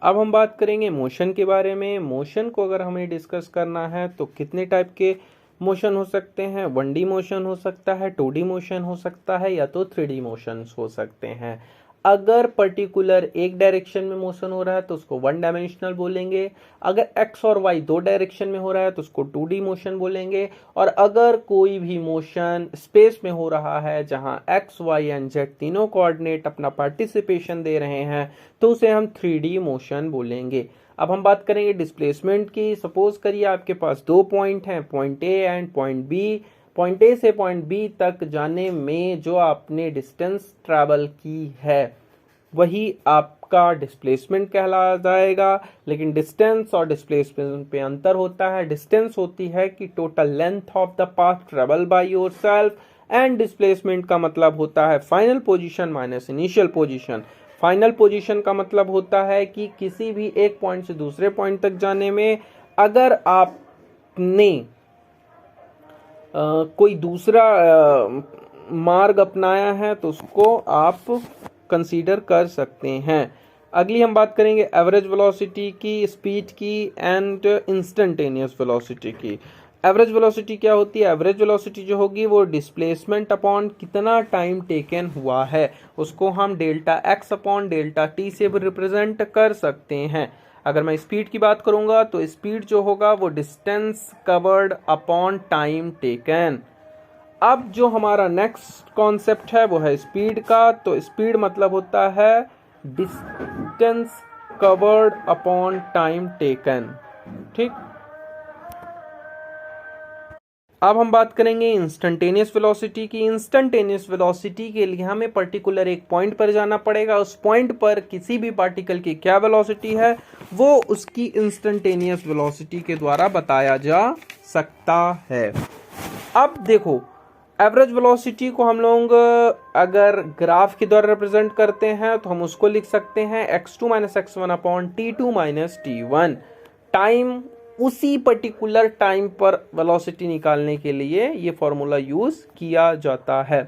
अब हम बात करेंगे मोशन के बारे में। मोशन को अगर हमें डिस्कस करना है तो कितने टाइप के मोशन हो सकते हैं। 1D मोशन हो सकता है, 2D मोशन हो सकता है, या तो 3D मोशन हो सकते हैं। अगर पर्टिकुलर एक डायरेक्शन में मोशन हो रहा है तो उसको 1 डायमेंशनल बोलेंगे। अगर एक्स और वाई दो डायरेक्शन में हो रहा है तो उसको 2D मोशन बोलेंगे। और अगर कोई भी मोशन स्पेस में हो रहा है जहां एक्स वाई एंड जेड तीनों कोऑर्डिनेट अपना पार्टिसिपेशन दे रहे हैं तो उसे हम 3D मोशन बोलेंगे। अब हम बात करेंगे डिस्प्लेसमेंट की। सपोज करिए आपके पास दो पॉइंट हैं, point A and point B. Point A से पॉइंट बी तक जाने में जो आपने डिस्टेंस ट्रैवल की है वही आपका डिस्प्लेसमेंट कहलाया जाएगा। लेकिन डिस्टेंस और डिस्प्लेसमेंट पे अंतर होता है। डिस्टेंस होती है कि total length of the path travel by yourself, and displacement का मतलब होता है final position minus initial position. Final position का मतलब होता है कि किसी भी एक पॉइंट से दूसरे पॉइंट तक जाने में अगर आपने कोई दूसरा मार्ग अपनाया है तो उसको आप कंसीडर कर सकते हैं। अगली हम बात करेंगे एवरेज वेलोसिटी की, स्पीड की एंड इंस्टेंटेनियस वेलोसिटी की। एवरेज वेलोसिटी क्या होती है? एवरेज वेलोसिटी जो होगी वो डिस्प्लेसमेंट अपॉन कितना टाइम टेकन हुआ है उसको हम delta x upon delta T से भी रिप्रेजेंट कर सकते हैं। अगर मैं स्पीड की बात करूंगा तो स्पीड जो होगा वो distance covered upon time taken. अब जो हमारा नेक्स्ट कॉन्सेप्ट है वो है स्पीड का। तो स्पीड मतलब होता है distance covered upon time taken. ठीक। अब हम बात करेंगे इंस्टेंटेनियस वेलोसिटी की। इंस्टेंटेनियस वेलोसिटी के लिए हमें पर्टिकुलर एक पॉइंट पर जाना पड़ेगा। उस पॉइंट पर किसी भी पार्टिकल की क्या वेलोसिटी है वो उसकी इंस्टेंटेनियस वेलोसिटी के द्वारा बताया जा सकता है। अब देखो, एवरेज वेलोसिटी को हम लोग अगर ग्राफ के द्वारा रिप्रेजेंट करते हैं तो हम उसको लिख सकते हैं x2 minus x1 upon t2 minus t1। Time, उसी पर्टिकुलर टाइम पर वेलोसिटी निकालने के लिए ये फॉर्मूला यूज किया जाता है।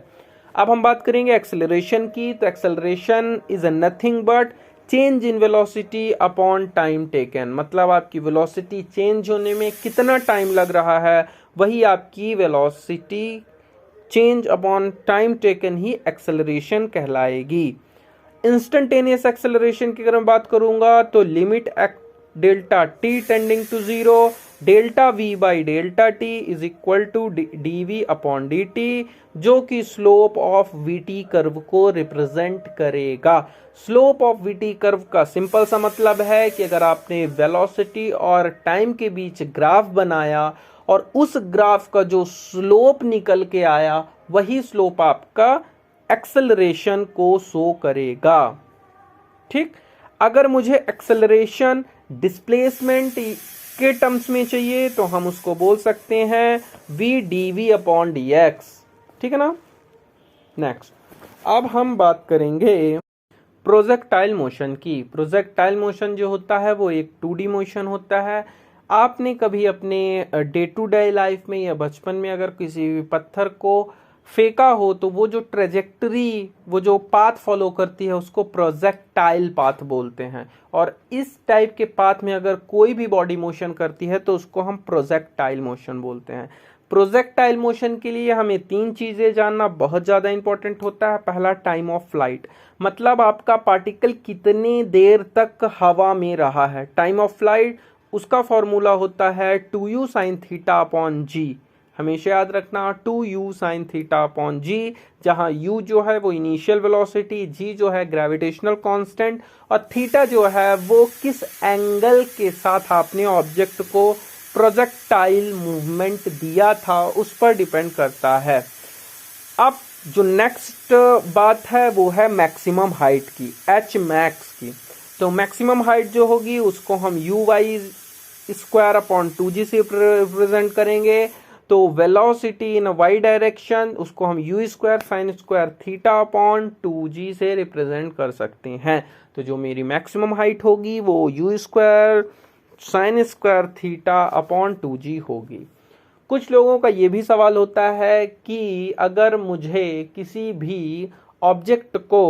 अब हम बात करेंगे एक्सेलरेशन की। तो acceleration is nothing but change in velocity upon time taken. मतलब आपकी वेलोसिटी चेंज होने में कितना टाइम लग रहा है वही आपकी velocity change upon time taken ही एक्सेलरेशन कहलाएगी। इंस्टेंटेनियस एक्सेलरेशन की अगर मैं बात करूंगा तो limit delta T tending to zero, delta V by delta T is equal to D V upon D T, जो कि स्लोप ऑफ वीटी कर्व को रिप्रेजेंट करेगा। स्लोप ऑफ वीटी कर्व का सिंपल सा मतलब है कि अगर आपने वेलोसिटी और टाइम के बीच ग्राफ बनाया और उस ग्राफ का जो स्लोप निकल के आया वही स्लोप आपका एक्सेलरेशन को शो करेगा। ठीक। अगर मुझे एक्सेलरेशन डिस्प्लेसमेंट के टर्म्स में चाहिए तो हम उसको बोल सकते हैं v dv अपॉन dx। ठीक है ना। नेक्स्ट, अब हम बात करेंगे प्रोजेक्टाइल मोशन की। प्रोजेक्टाइल मोशन जो होता है वो एक 2D मोशन होता है। आपने कभी अपने डे टू डे लाइफ में या बचपन में अगर किसी भी पत्थर को फेंका हो तो वो जो ट्रेजेक्टरी, वो जो पाथ फॉलो करती है उसको प्रोजेक्टाइल पाथ बोलते हैं। और इस टाइप के पाथ में अगर कोई भी बॉडी मोशन करती है तो उसको हम प्रोजेक्टाइल मोशन बोलते हैं। प्रोजेक्टाइल मोशन के लिए हमें तीन चीजें जानना बहुत ज्यादा इंपॉर्टेंट होता है। पहला, टाइम ऑफ फ्लाइट, मतलब आपका पार्टिकल कितनी देर तक हवा में रहा है। टाइम ऑफ फ्लाइट, उसका फॉर्मूला होता है 2u sin theta upon G. हमेशा याद रखना 2u sin थीटा अपॉन जी, जहां u जो है वो इनिशियल वेलोसिटी, g जो है ग्रेविटेशनल कांस्टेंट, और थीटा जो है वो किस एंगल के साथ आपने ऑब्जेक्ट को प्रोजेक्टाइल मूवमेंट दिया था उस पर डिपेंड करता है। अब जो नेक्स्ट बात है वो है मैक्सिमम हाइट की, h मैक्स की। तो मैक्सिमम हाइट जो होगी उसको हम you Y square upon 2g से रिप्रेजेंट करेंगे। तो वेलोसिटी इन वाई डायरेक्शन उसको हम you square sine square theta upon 2g से रिप्रेजेंट कर सकते हैं। तो जो मेरी मैक्सिमम हाइट होगी वो you square sine square theta upon 2g होगी। कुछ लोगों का ये भी सवाल होता है कि अगर मुझे किसी भी ऑब्जेक्ट को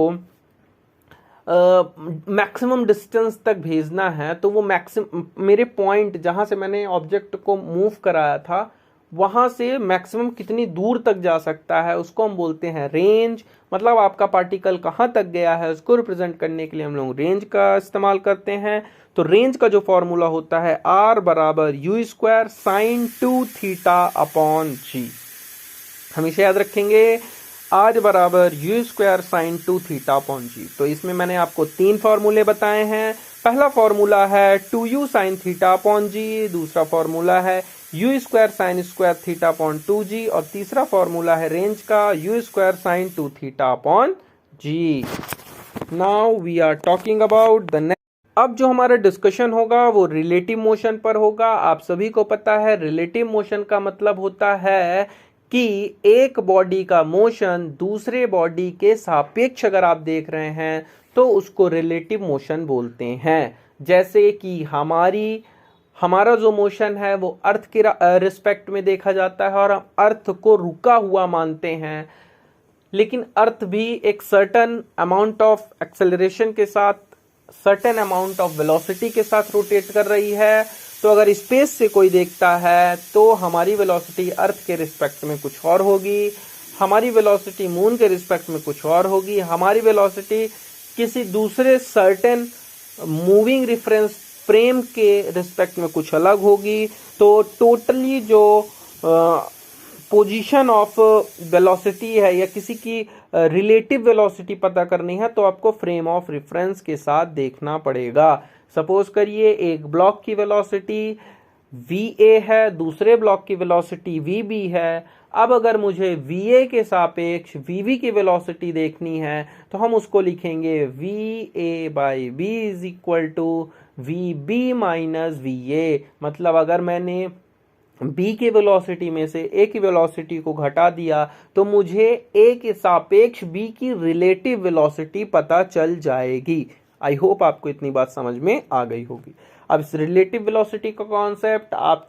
मैक्सिमम डिस्टेंस तक भेजना है, तो वो मैक्सिमम मेरे पॉइंट जहाँ से मैंने ऑब्जेक्ट को मूव कराया था वहाँ से मैक्सिमम कितनी दूर तक जा सकता है उसको हम बोलते हैं रेंज। मतलब आपका पार्टिकल कहाँ तक गया है उसको रिप्रेजेंट करने के लिए हम लोग रेंज का इस्तेमाल करते हैं। तो रेंज का जो फॉर्मूला होता है r बराबर U square sine 2 theta upon G. हमेशा याद रखेंगे r बराबर U square sine 2 theta upon G. तो इसमें मैंने आपको 3 फॉर्मूले बताए हैं। पहला फॉर्मूला है 2u साइन थीटा अपॉन जी, दूसरा फॉर्मूला है u square sine square theta upon 2g, और तीसरा फॉर्मूला है रेंज का u square sine 2 theta upon g. Now we are talking about the next. अब जो हमारा डिस्कशन होगा वो रिलेटिव मोशन पर होगा। आप सभी को पता है रिलेटिव मोशन का मतलब होता है कि एक बॉडी का मोशन दूसरे बॉडी के सापेक्ष अगर आप देख रहे हैं तो उसको रिलेटिव मोशन बोलते हैं। जैसे कि हमारा जो मोशन है वो अर्थ के रिस्पेक्ट में देखा जाता है और हम अर्थ को रुका हुआ मानते हैं, लेकिन अर्थ भी एक सर्टेन अमाउंट ऑफ एक्सेलरेशन के साथ, सर्टेन अमाउंट ऑफ वेलोसिटी के साथ रोटेट कर रही है। तो अगर स्पेस से कोई देखता है तो हमारी वेलोसिटी अर्थ के रिस्पेक्ट में कुछ और होगी, हमारी वेलोसिटी मून के रिस्पेक्ट में कुछ और होगी, हमारी वेलोसिटी किसी दूसरे सर्टेन मूविंग रेफरेंस फ्रेम के रिस्पेक्ट में कुछ अलग होगी। तो टोटली जो पोजीशन ऑफ वेलोसिटी है या किसी की रिलेटिव वेलोसिटी पता करनी है तो आपको फ्रेम ऑफ रेफरेंस के साथ देखना पड़ेगा। सपोज करिए एक ब्लॉक की वेलोसिटी va है, दूसरे ब्लॉक की वेलोसिटी vb है। अब अगर मुझे va के सापेक्ष vv की वेलोसिटी देखनी है तो हम उसको लिखेंगे va by b is equal to vb minus va। मतलब अगर मैंने b की वेलोसिटी में से a की वेलोसिटी को घटा दिया तो मुझे a के सापेक्ष b की रिलेटिव वेलोसिटी पता चल जाएगी। आई होप आपको इतनी बात समझ में आ गई होगी। अब इस रिलेटिव वेलोसिटी का कॉन्सेप्ट आप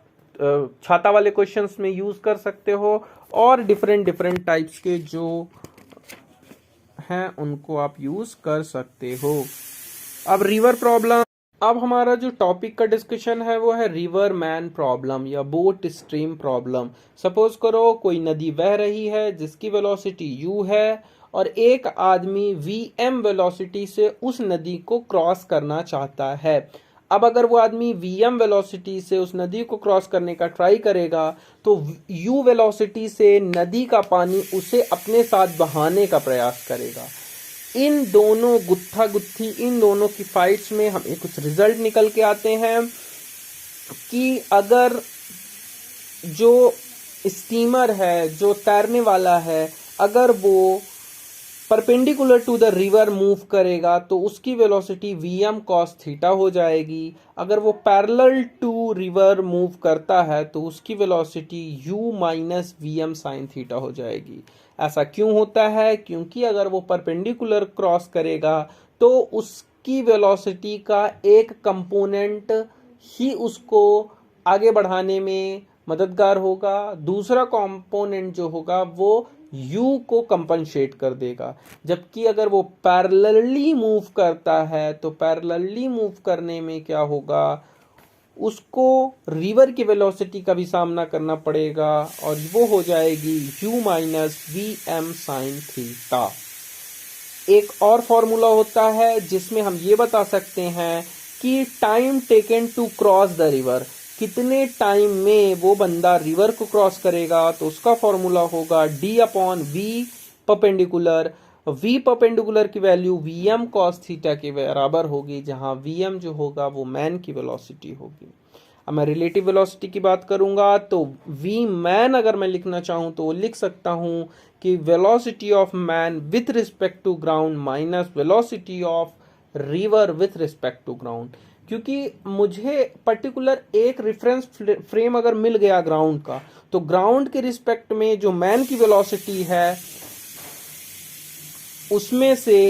छाता वाले क्वेश्चंस में यूज कर सकते हो और डिफरेंट टाइप्स के जो हैं उनको आप यूज कर सकते हो। अब रिवर प्रॉब्लम। अब हमारा जो टॉपिक का डिस्कशन है वो है रिवर मैन प्रॉब्लम या बोट स्ट्रीम प्रॉब्लम। सपोज करो कोई नदी बह रही है जिसकी वेलोसिटी u है और एक आदमी vm वेलोसिटी से उस नदी को क्रॉस करना चाहता है। अब अगर वो आदमी vm वेलोसिटी से उस नदी को क्रॉस करने का ट्राई करेगा तो u वेलोसिटी से नदी का पानी उसे अपने साथ बहाने का प्रयास करेगा। इन दोनों गुत्था गुत्थी, इन दोनों की फाइट्स में हमें कुछ रिजल्ट निकल के आते हैं कि अगर जो स्टीमर है, जो तैरने वाला है, अगर वो perpendicular to the river move करेगा तो उसकी वेलोसिटी vm cos थीटा हो जाएगी। अगर वो पैरेलल टू रिवर मूव करता है तो उसकी velocity u minus vm sin theta हो जाएगी। ऐसा क्यों होता है? क्योंकि अगर वो परपेंडिकुलर क्रॉस करेगा तो उसकी वेलोसिटी का एक कंपोनेंट ही उसको आगे बढ़ाने में मददगार होगा, दूसरा कंपोनेंट जो होगा वो u को कंपनसेट कर देगा। जबकि अगर वो पैरेलली मूव करता है तो पैरेलली मूव करने में क्या होगा, उसको रिवर की वेलोसिटी का भी सामना करना पड़ेगा और वो हो जाएगी u minus vm sine theta. एक और फॉर्मूला होता है जिसमें हम ये बता सकते हैं कि time taken to cross the river, कितने टाइम में वो बंदा रिवर को क्रॉस करेगा, तो उसका फॉर्मूला होगा d upon v perpendicular. v perpendicular की वैल्यू vm cos थीटा के बराबर होगी, जहां vm जो होगा वो मैन की वेलोसिटी होगी। अब मैं रिलेटिव वेलोसिटी की बात करूंगा तो v मैन अगर मैं लिखना चाहूं तो लिख सकता हूं कि velocity of man with respect to ground minus velocity of river with respect to ground. क्योंकि मुझे पर्टिकुलर एक रेफरेंस फ्रेम अगर मिल गया ग्राउंड का, तो ग्राउंड के रिस्पेक्ट में जो मैन की वेलोसिटी है उसमें से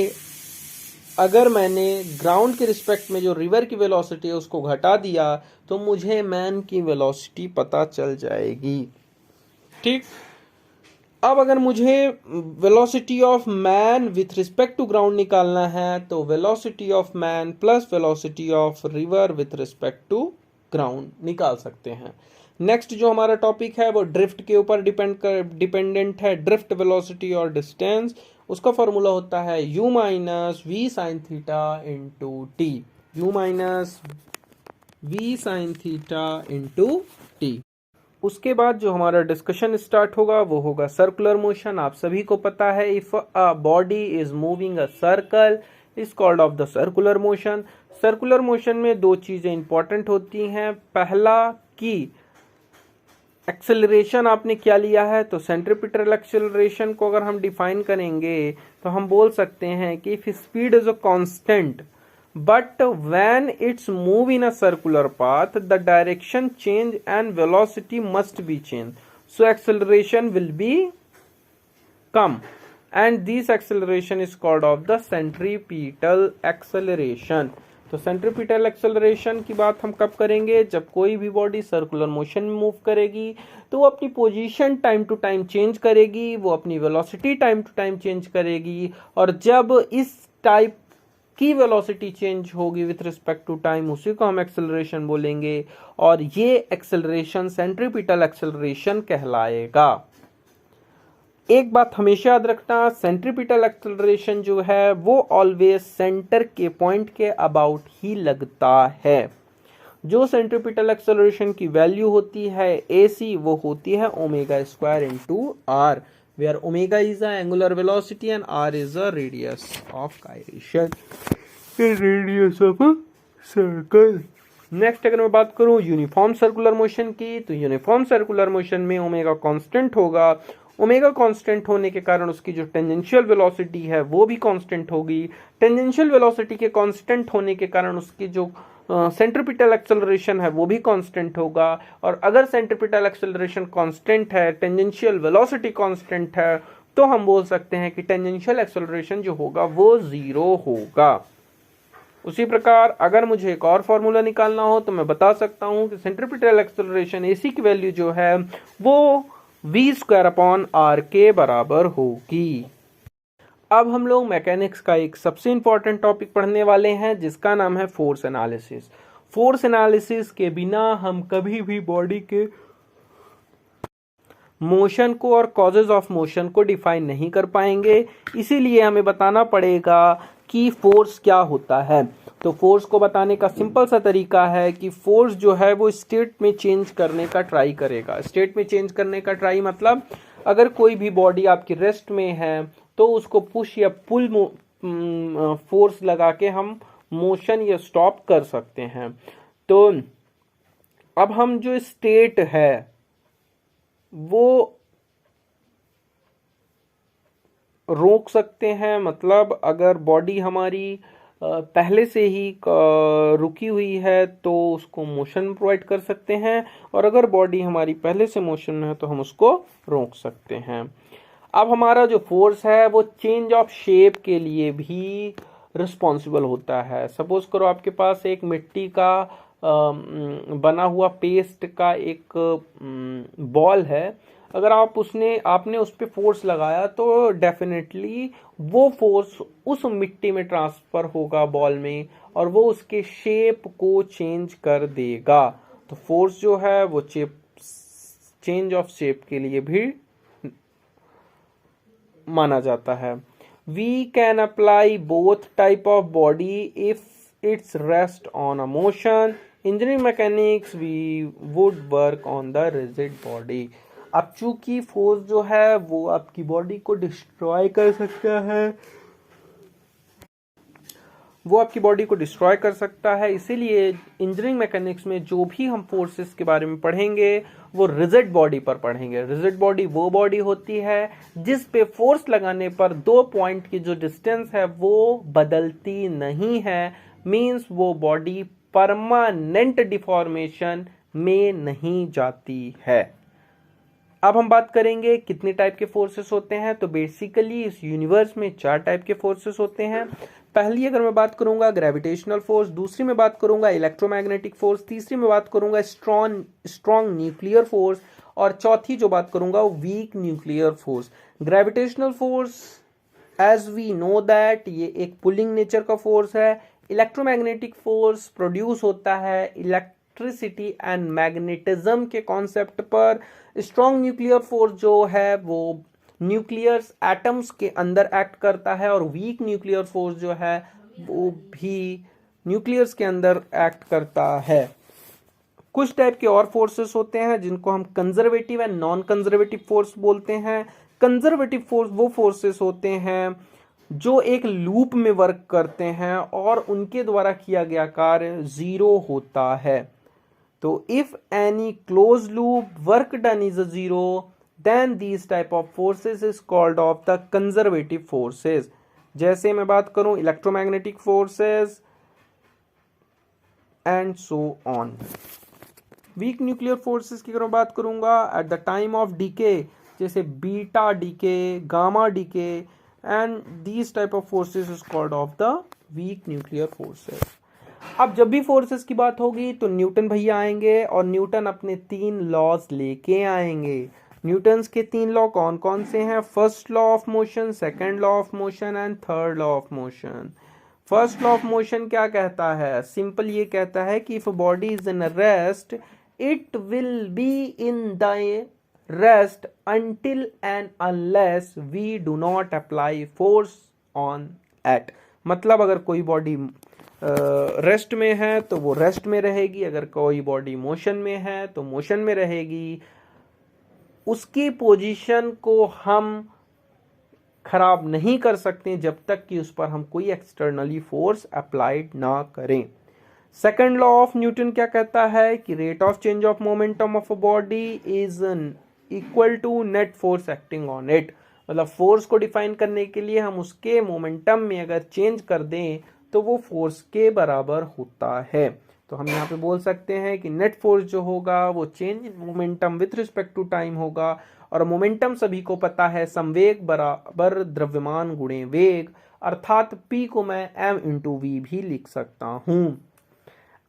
अगर मैंने ग्राउंड के रिस्पेक्ट में जो रिवर की वेलोसिटी है उसको घटा दिया तो मुझे मैन की वेलोसिटी पता चल जाएगी। ठीक, अब अगर मुझे velocity of man with respect to ground निकालना है तो velocity of man plus velocity of river with respect to ground निकाल सकते हैं। नेक्स्ट जो हमारा टॉपिक है वो ड्रिफ्ट के ऊपर डिपेंडेंट है। ड्रिफ्ट वेलोसिटी और डिस्टेंस, उसका फॉर्मूला होता है u minus v sine theta into t. u minus v sine theta into t. उसके बाद जो हमारा डिस्कशन स्टार्ट होगा वो होगा सर्कुलर मोशन। आप सभी को पता है if a body is moving a circle is called of the circular motion. Circular motion में दो चीजें इंपॉर्टेंट होती हैं। पहला कि एक्सेलरेशन आपने क्या लिया है, तो सेंट्रीपिटल एक्सेलरेशन को अगर हम डिफाइन करेंगे तो हम बोल सकते हैं कि if speed is a constant but when it's move in a circular path the direction change and velocity must be changed, so acceleration will be come and this acceleration is called of the centripetal acceleration। तो centripetal acceleration की बात हम कब करेंगे, जब कोई भी body circular motion में मूव करेगी तो वो अपनी position time to time change करेगी, वो अपनी velocity time to time change करेगी, और जब इस टाइप की वेलोसिटी चेंज होगी विथ रिस्पेक्ट टू टाइम उसी को हम एक्सेलरेशन बोलेंगे, और ये एक्सेलरेशन सेंट्रीपिटल एक्सेलरेशन कहलाएगा। एक बात हमेशा याद रखना, सेंट्रीपिटल एक्सेलरेशन जो है वो ऑलवेज सेंटर के पॉइंट के अबाउट ही लगता है। जो सेंट्रीपिटल एक्सेलरेशन की वैल्यू होती है AC वो होती है omega square into r, where omega is the angular velocity and r is the radius of gyration, the radius of a circle। Next अगर मैं बात करूं यूनिफॉर्म सर्कुलर मोशन की, तो यूनिफॉर्म सर्कुलर मोशन में ओमेगा कांस्टेंट होगा। Omega constant होने के कारण उसकी जो टेंजेंशियल वेलोसिटी है वो भी कांस्टेंट होगी। टेंजेंशियल वेलोसिटी के कांस्टेंट होने के कारण उसकी जो सेंट्रीपिटल एक्सेलरेशन है वो भी कांस्टेंट होगा, और अगर सेंट्रीपिटल एक्सेलरेशन कांस्टेंट है, टेंजेंशियल वेलोसिटी कांस्टेंट है, तो हम बोल सकते हैं कि टेंजेंशियल एक्सेलरेशन जो होगा वो 0 होगा। उसी प्रकार अगर मुझे एक और फॉर्मूला निकालना हो तो मैं बता सकता हूं कि सेंट्रीपिटल एक्सेलरेशन AC की वैल्यू जो है वो v स्क्वायर अपॉन r के बराबर होगी। अब हम लोग मैकेनिक्स का एक सबसे इंपॉर्टेंट टॉपिक पढ़ने वाले हैं जिसका नाम है फोर्स एनालिसिस। फोर्स एनालिसिस के बिना हम कभी भी बॉडी के मोशन को और कॉजेज ऑफ मोशन को डिफाइन नहीं कर पाएंगे, इसीलिए हमें बताना पड़ेगा कि फोर्स क्या होता है। तो फोर्स को बताने का सिंपल सा तरीका है कि फोर्स जो है वो स्टेट में चेंज करने का ट्राई करेगा। स्टेट में चेंज करने का ट्राई मतलब अगर कोई भी बॉडी आपकी रेस्ट में है तो उसको पुश या पुल फोर्स लगा के हम मोशन या स्टॉप कर सकते हैं। तो अब हम जो स्टेट है वो रोक सकते हैं, मतलब अगर बॉडी हमारी पहले से ही रुकी हुई है तो उसको मोशन प्रोवाइड कर सकते हैं, और अगर बॉडी हमारी पहले से मोशन में है तो हम उसको रोक सकते हैं। अब हमारा जो फोर्स है वो चेंज ऑफ शेप के लिए भी रिस्पॉन्सिबल होता है। सपोज करो आपके पास एक मिट्टी का बना हुआ पेस्ट का एक बॉल है, अगर आपने उस पर फोर्स लगाया तो डेफिनेटली वो फोर्स उस मिट्टी में ट्रांसफर होगा बॉल में, और वो उसके शेप को चेंज कर देगा। तो फोर्स जो है वो चेंज ऑफ शेप के लिए भी माना जाता है। We can apply both type of body if it's rest on a motion. Engineering mechanics we would work on the rigid body. अब चूंकि फोर्स जो है वो आपकी बॉडी को डिस्ट्रॉय कर सकता है, इसीलिए इंजीनियरिंग मैकेनिक्स में जो भी हम फोर्सेस के बारे में पढ़ेंगे वो रिजिड बॉडी पर पढ़ेंगे। रिजिड बॉडी वो बॉडी होती है जिस पे फोर्स लगाने पर 2 पॉइंट की जो डिस्टेंस है वो बदलती नहीं है, मींस वो बॉडी परमानेंट डिफॉर्मेशन में नहीं जाती है। अब हम बात करेंगे कितने टाइप के फोर्सेस होते हैं। तो बेसिकली इस यूनिवर्स में 4 टाइप के फोर्सेस होते हैं। पहली अगर मैं बात करूंगा ग्रेविटेशनल फोर्स, दूसरी में बात करूंगा इलेक्ट्रोमैग्नेटिक फोर्स, तीसरी में बात करूंगा स्ट्रॉन्ग न्यूक्लियर फोर्स, और चौथी जो बात करूंगा वो weak nuclear force. Gravitational force as we know that ये एक पुलिंग नेचर का फोर्स है। इलेक्ट्रोमैग्नेटिक फोर्स प्रोड्यूस होता है इलेक्ट्रिसिटी एंड मैग्नेटिज्म के कॉन्सेप्ट पर। स्ट्रॉन्ग न्यूक्लियर फोर्स जो है वो न्यूक्लियस एटम्स के अंदर एक्ट करता है, और वीक न्यूक्लियर फोर्स जो है वो भी न्यूक्लियस के अंदर एक्ट करता है। कुछ टाइप के और फोर्सेस होते हैं जिनको हम conservative and non conservative force बोलते हैं। कंजर्वेटिव फोर्स वो फोर्सेस होते हैं जो एक लूप में वर्क करते हैं और उनके द्वारा किया गया कार्य जीरो होता है। तो if any close loop work done is zero, then these type of forces is called of the conservative forces। जैसे मैं बात करूं electromagnetic forces and so on. Weak nuclear forces की अगर मैं बात करूंगा at the time of decay, जैसे beta decay, gamma decay, and these type of forces is called of the weak nuclear forces. अब जब भी फोर्सेस की बात होगी तो न्यूटन भैया आएंगे और न्यूटन अपने 3 लॉज लेके आएंगे। न्यूटन्स के 3 लॉ कौन कौन से हैं? First law of motion, second law of motion and third law of motion. First law of motion क्या कहता है? सिंपल ये कहता है कि if body is in rest it will be in the rest until and unless we do not apply force on it। मतलब अगर कोई बॉडी रेस्ट में है तो वो रेस्ट में रहेगी, अगर कोई बॉडी मोशन में है तो मोशन में रहेगी। उसकी पोजीशन को हम खराब नहीं कर सकते जब तक कि उस पर हम कोई एक्सटर्नली फोर्स अप्लाइड ना करें। सेकंड लॉ ऑफ न्यूटन क्या कहता है कि rate of change of momentum of a body is equal to net force acting on it. मतलब फोर्स को डिफाइन करने के लिए हम उसके मोमेंटम में अगर चेंज कर दें तो वो फोर्स के बराबर होता है। तो हम यहाँ पे बोल सकते हैं कि नेट फोर्स जो होगा वो change in momentum with respect to time होगा, और मोमेंटम सभी को पता है संवेग बराबर द्रव्यमान गुणे वेग, अर्थात P को मैं m इंटू वी भी लिख सकता हूँ।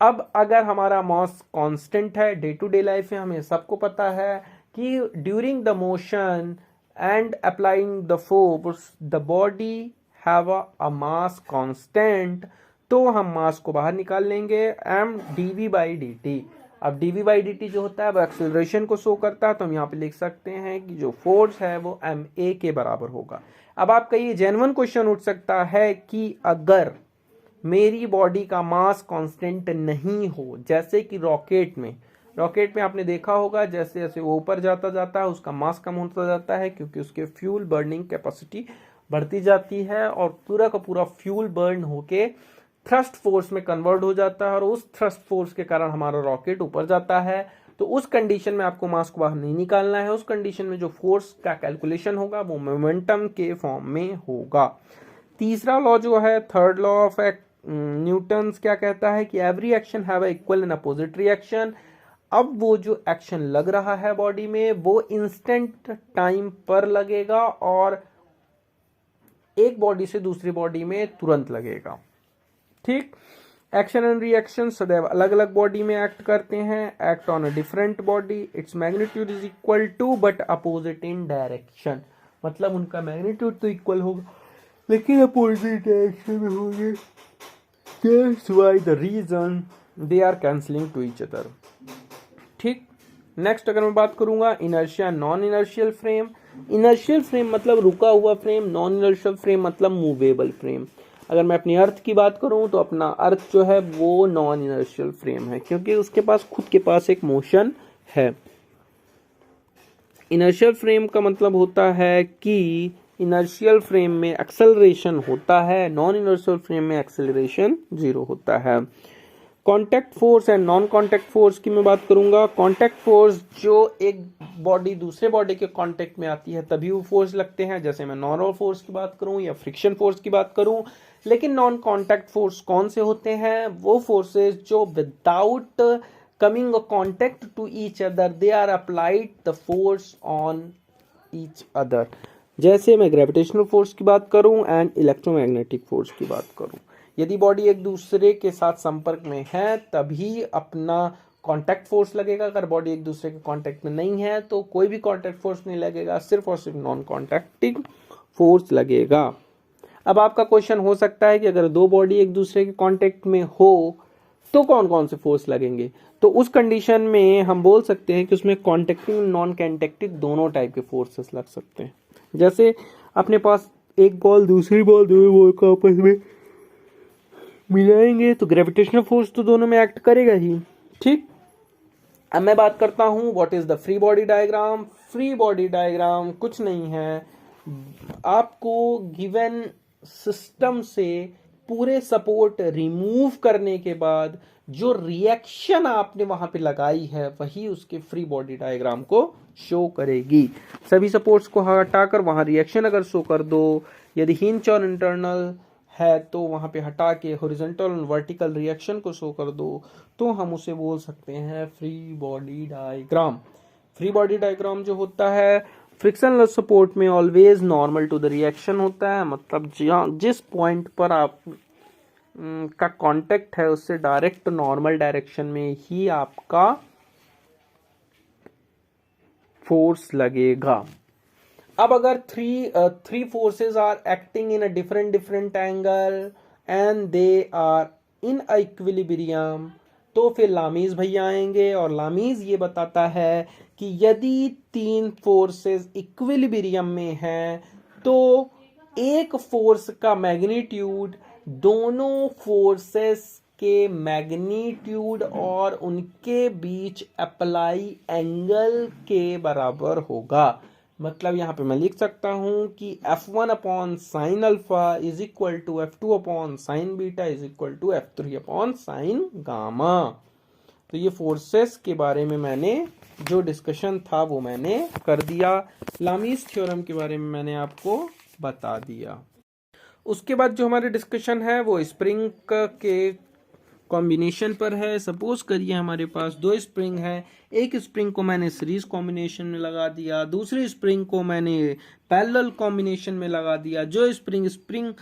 अब अगर हमारा मास कांस्टेंट है, डे टू डे लाइफ में हमें सबको पता है कि during the motion and applying the force the body have a mass constant, तो हम मास को बाहर निकाल लेंगे m dv बाई dt। अब dv बाई dt जो होता है वो एक्सेलरेशन को शो करता है, तो हम यहाँ पे लिख सकते हैं कि जो फोर्स है वो ma के बराबर होगा। अब आपका ये जेन्युइन क्वेश्चन उठ सकता है कि अगर मेरी बॉडी का मास कांस्टेंट नहीं हो, जैसे कि रॉकेट में आपने देखा होगा जैसे जैसे वो ऊपर जाता जाता है उसका मास कम होता जाता है, क्योंकि उसके फ्यूल बर्निंग कैपेसिटी बढ़ती जाती है और पूरा का पूरा फ्यूल बर्न होके थ्रस्ट फोर्स में कन्वर्ट हो जाता है, और उस थ्रस्ट फोर्स के कारण हमारा रॉकेट ऊपर जाता है। तो उस कंडीशन में आपको मास को बाहर नहीं निकालना है, उस कंडीशन में जो फोर्स का कैलकुलेशन होगा वो मोमेंटम के फॉर्म में होगा। तीसरा लॉ जो है थर्ड लॉ ऑफ न्यूटन्स क्या कहता है कि every action have equal and opposite reaction. अब वो जो एक्शन लग रहा है बॉडी में वो इंस्टेंट टाइम पर लगेगा और एक बॉडी से दूसरी बॉडी में तुरंत लगेगा। ठीक, एक्शन एंड रिएक्शन सदैव अलग अलग बॉडी में एक्ट करते हैं, act on a different body, its magnitude is equal to but opposite in direction. मतलब उनका मैग्नीट्यूड तो इक्वल होगा लेकिन अपोजिट डायरेक्शन में होंगे। That's why the reason they are cancelling to each other. ठीक, नेक्स्ट अगर मैं बात करूंगा inertia non inertial frame. Inertial frame मतलब रुका हुआ फ्रेम, नॉन इनर्शियल फ्रेम मतलब मूवेबल फ्रेम। अगर मैं अपनी अर्थ की बात करूं तो अपना अर्थ जो है वो नॉन इनर्शियल फ्रेम है, क्योंकि उसके पास खुद के पास एक मोशन है। इनर्शियल फ्रेम का मतलब होता है कि इनर्शियल फ्रेम में एक्सेलरेशन होता है, नॉन इनर्शियल फ्रेम में एक्सेलरेशन 0 होता है। Contact force and non contact force की मैं बात करूंगा। कॉन्टैक्ट फोर्स जो एक बॉडी दूसरे बॉडी के कांटेक्ट में आती है तभी वो फोर्स लगते हैं, जैसे मैं नॉर्मल फोर्स की बात करूं या फ्रिक्शन फोर्स की बात करूं। लेकिन नॉन कॉन्टैक्ट फोर्स कौन से होते हैं? वो फोर्सेस जो without coming contact to each other they are applied the force on each other. जैसे मैं ग्रेविटेशनल फोर्स की बात करूं एंड इलेक्ट्रोमैग्नेटिक फोर्स की बात करूं। यदि बॉडी एक दूसरे के साथ संपर्क में है तभी अपना कांटेक्ट फोर्स लगेगा। अगर बॉडी एक दूसरे के कांटेक्ट में नहीं है तो कोई भी कांटेक्ट फोर्स नहीं लगेगा, सिर्फ और सिर्फ नॉन कांटेक्टिंग फोर्स लगेगा। अब आपका क्वेश्चन हो सकता है कि अगर दो बॉडी एक दूसरे के कांटेक्ट में हो तो कौन कौन से फोर्स लगेंगे। तो उस कंडीशन में हम बोल सकते हैं कि उसमें कांटेक्टिंग नॉन कांटेक्टिंग दोनों टाइप के फोर्सेस लग सकते हैं। जैसे अपने पास एक बॉल दूसरी बॉल दो बॉल को आपस में मिलाएंगे तो ग्रेविटेशनल फोर्स तो दोनों में एक्ट करेगा ही। ठीक, अब मैं बात करता हूं what is the free body diagram. Free body diagram कुछ नहीं है, आपको गिवन सिस्टम से पूरे सपोर्ट रिमूव करने के बाद जो रिएक्शन आपने वहां पे लगाई है वही उसके फ्री बॉडी डायग्राम को शो करेगी। सभी सपोर्ट्स को हटाकर वहां रिएक्शन अगर शो कर दो, यदि हिंज और इंटरनल है तो वहां पे हटा के हॉरिजॉन्टल और वर्टिकल रिएक्शन को शो कर दो, तो हम उसे बोल सकते हैं free body diagram. Free body diagram जो होता है फ्रिक्शनलेस सपोर्ट में always normal to the reaction होता है, मतलब जिस पॉइंट पर आप का कांटेक्ट है उससे डायरेक्ट नॉर्मल डायरेक्शन में ही आपका फोर्स लगेगा। अब अगर three forces are acting in a different angle and they are in equilibrium, तो फिर लामीज भैया आएंगे और लामीज ये बताता है कि यदि तीन फोर्सेस इक्विलिब्रियम में हैं तो एक फोर्स का मैग्नीट्यूड दोनों फोर्सेस के मैग्नीट्यूड और उनके बीच अप्लाई एंगल के बराबर होगा। मतलब यहां पे मैं लिख सकता हूं कि F1 upon sine alpha is equal to F2 upon sine beta is equal to F3 upon sine gamma. तो ये फोर्सेस के बारे में मैंने जो डिस्कशन था वो मैंने कर दिया। लामीज थ्योरम के बारे में मैंने आपको बता दिया। उसके बाद जो हमारे डिस्कशन है वो स्प्रिंग के कॉम्बिनेशन पर है। सपोज करिए हमारे पास दो स्प्रिंग है, एक स्प्रिंग को मैंने सीरीज कॉम्बिनेशन में लगा दिया, दूसरी स्प्रिंग को मैंने पैरेलल कॉम्बिनेशन में लगा दिया। जो स्प्रिंग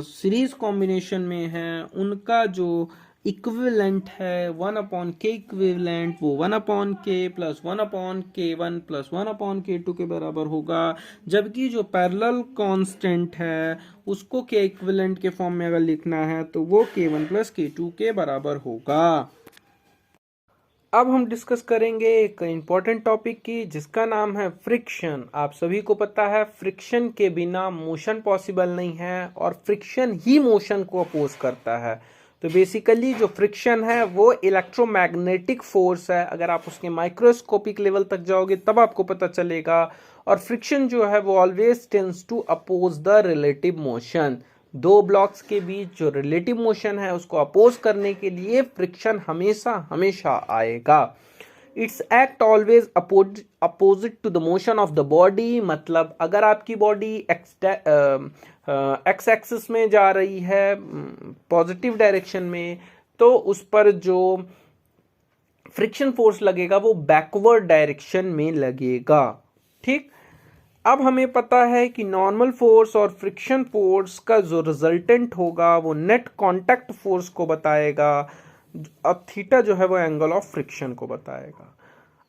सीरीज कॉम्बिनेशन में है उनका जो इक्विवेलेंट है 1 अपॉन के इक्विवेलेंट वो 1 अपॉन के प्लस 1 अपॉन के 1 प्लस 1 अपॉन के 2 के बराबर होगा, जबकि जो पैरेलल कांस्टेंट है उसको के इक्विवेलेंट के फॉर्म में अगर लिखना है तो वो k1 प्लस k2 के बराबर होगा। अब हम डिस्कस करेंगे एक इम्पॉर्टेंट टॉपिक की जिसका नाम है फ्रिक्शन। आप सभी को पता है फ्रिक्शन के बिना मोशन पॉसिबल नहीं है और फ्रिक्शन ही मोशन को अपोज करता है। तो बेसिकली जो फ्रिक्शन है वो इलेक्ट्रोमैग्नेटिक फोर्स है। अगर आप उसके माइक्रोस्कोपिक लेवल तक जाओगे तब आपको पता चलेगा। और फ्रिक्शन जो है वो always tends to oppose the relative motion. दो ब्लॉक्स के बीच जो रिलेटिव मोशन है उसको अपोज करने के लिए फ्रिक्शन हमेशा हमेशा आएगा। Its act always opposite to the motion of the body. मतलब अगर आपकी बॉडी एक्स एक्सिस में जा रही है पॉजिटिव डायरेक्शन में तो उस पर जो फ्रिक्शन फोर्स लगेगा वो बैकवर्ड डायरेक्शन में लगेगा। ठीक, अब हमें पता है कि नॉर्मल फोर्स और फ्रिक्शन फोर्स का जो रिजल्टेंट होगा वो नेट कांटेक्ट फोर्स को बताएगा। अब थीटा जो है वो एंगल ऑफ फ्रिक्शन को बताएगा।